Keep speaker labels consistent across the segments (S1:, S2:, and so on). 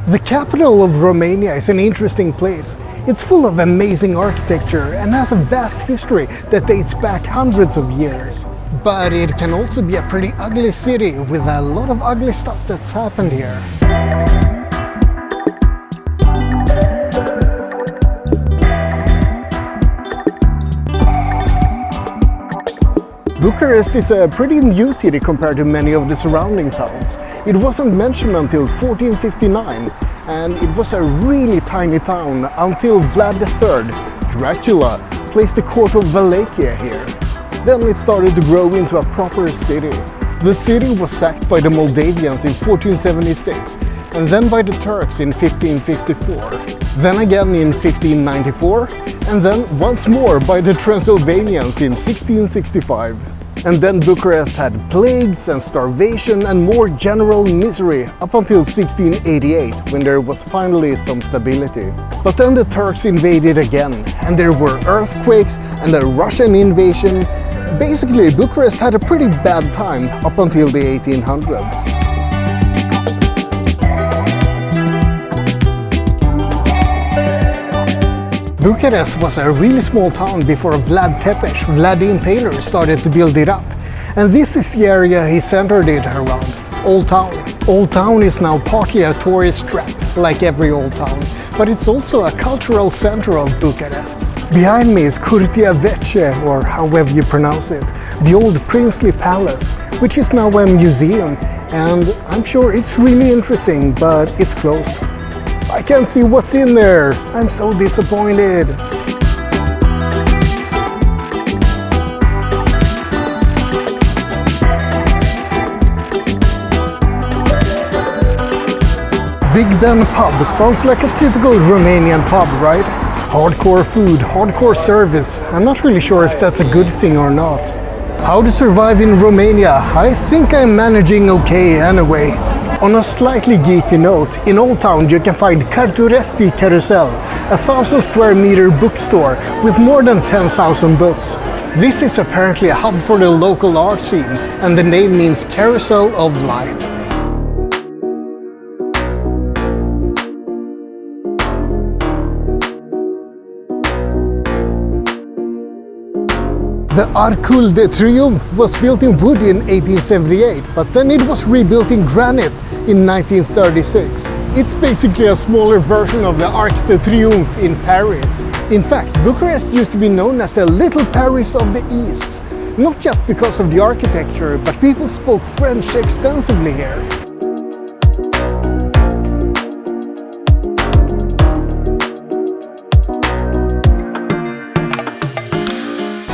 S1: The capital of Romania is an interesting place. It's full of amazing architecture and has a vast history that dates back hundreds of years. But it can also be a pretty ugly city with a lot of ugly stuff that's happened here. Bucharest is a pretty new city compared to many of the surrounding towns. It wasn't mentioned until 1459, and it was a really tiny town until Vlad III, Dracula, placed the court of Wallachia here. Then it started to grow into a proper city. The city was sacked by the Moldavians in 1476, and then by the Turks in 1554. Then again in 1594, and then once more by the Transylvanians in 1665. And then Bucharest had plagues and starvation and more general misery up until 1688, when there was finally some stability. But then the Turks invaded again, and there were earthquakes and a Russian invasion. Basically, Bucharest had a pretty bad time up until the 1800s. Bucharest was a really small town before Vlad Tepes, Vlad the Impaler, started to build it up. And this is the area he centered it around, Old Town. Old Town is now partly a tourist trap, like every old town, but it's also a cultural center of Bucharest. Behind me is Curtea Veche, or however you pronounce it, the old princely palace, which is now a museum, and I'm sure it's really interesting, but it's closed. I can't see what's in there. I'm so disappointed. Big Ben pub sounds like a typical Romanian pub, right? Hardcore food, hardcore service. I'm not really sure if that's a good thing or not. How to survive in Romania? I think I'm managing okay anyway. On a slightly geeky note, in Old Town you can find Carturesti Carusel, a 1,000 square meter bookstore with more than 10,000 books. This is apparently a hub for the local art scene, and the name means Carousel of Light. The Arcul de Triumf was built in wood in 1878, but then it was rebuilt in granite in 1936. It's basically a smaller version of the Arc de Triomphe in Paris. In fact, Bucharest used to be known as the Little Paris of the East, not just because of the architecture, but people spoke French extensively here.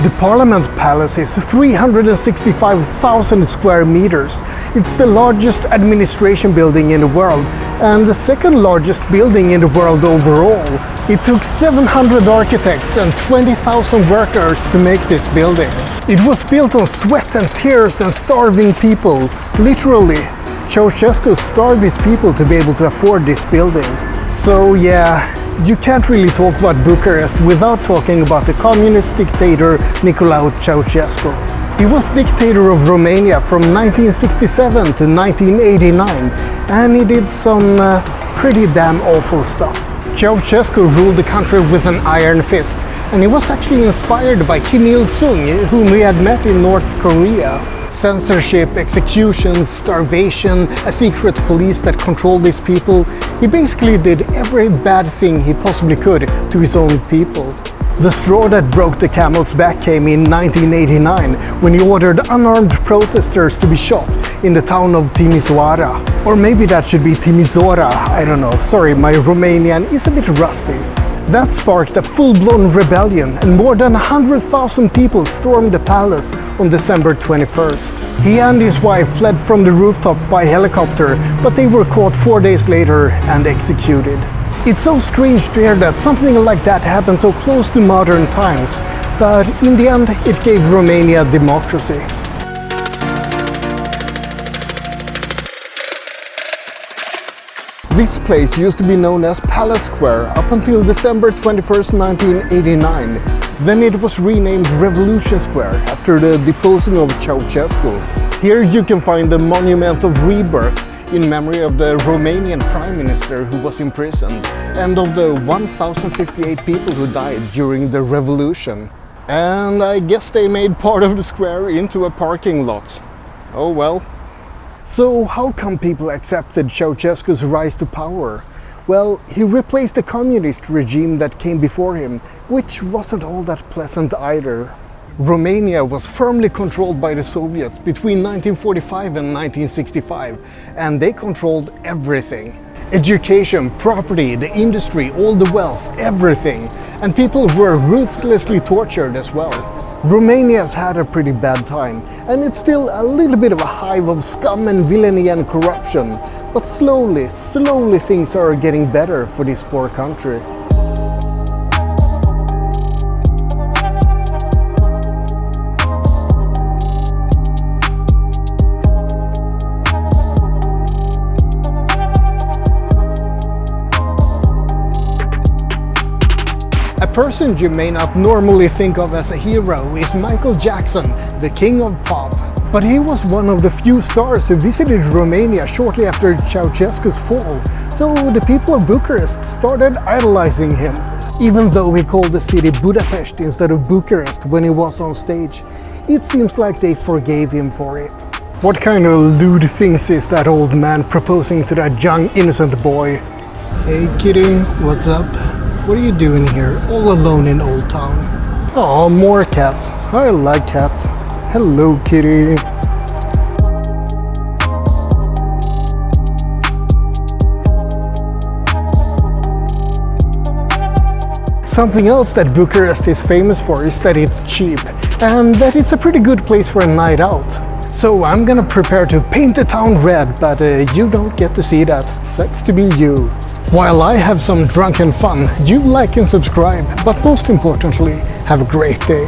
S1: The Parliament Palace is 365,000 square meters. It's the largest administration building in the world and the second largest building in the world overall. It took 700 architects and 20,000 workers to make this building. It was built on sweat and tears and starving people, literally. Ceausescu starved his people to be able to afford this building. So yeah, you can't really talk about Bucharest without talking about the communist dictator Nicolae Ceausescu. He was dictator of Romania from 1967 to 1989, and he did some pretty damn awful stuff. Ceausescu ruled the country with an iron fist, and he was actually inspired by Kim Il-sung, whom he had met in North Korea. Censorship, executions, starvation, a secret police that controlled his people. He basically did every bad thing he possibly could to his own people. The straw that broke the camel's back came in 1989, when he ordered unarmed protesters to be shot in the town of Timisoara. Or maybe that should be Timisoara, I don't know. Sorry, my Romanian is a bit rusty. That sparked a full-blown rebellion, and more than 100,000 people stormed the palace on December 21st. He and his wife fled from the rooftop by helicopter, but they were caught 4 days later and executed. It's so strange to hear that something like that happened so close to modern times, but in the end it gave Romania democracy. This place used to be known as Palace Square up until December 21st, 1989. Then it was renamed Revolution Square after the deposing of Ceausescu. Here you can find the Monument of Rebirth. in memory of the Romanian Prime Minister who was imprisoned and of the 1,058 people who died during the revolution. And I guess they made part of the square into a parking lot. Oh well. So how come people accepted Ceausescu's rise to power? Well, he replaced the communist regime that came before him, which wasn't all that pleasant either. Romania was firmly controlled by the Soviets between 1945 and 1965, and they controlled everything. Education, property, the industry, all the wealth, everything. And people were ruthlessly tortured as well. Romania's had a pretty bad time, and it's still a little bit of a hive of scum and villainy and corruption. But slowly things are getting better for this poor country. A person you may not normally think of as a hero is Michael Jackson, the king of pop. But he was one of the few stars who visited Romania shortly after Ceausescu's fall, so the people of Bucharest started idolizing him. Even though he called the city Budapest instead of Bucharest when he was on stage, it seems like they forgave him for it. What kind of lewd things is that old man proposing to that young innocent boy? Hey kitty, what's up? What are you doing here, all alone in Old Town? Oh, more cats. I like cats. Hello, kitty. Something else that Bucharest is famous for is that it's cheap, and that it's a pretty good place for a night out. So I'm gonna prepare to paint the town red, but you don't get to see that. Sucks to be you. While I have some drunken fun, you like and subscribe, but most importantly, have a great day.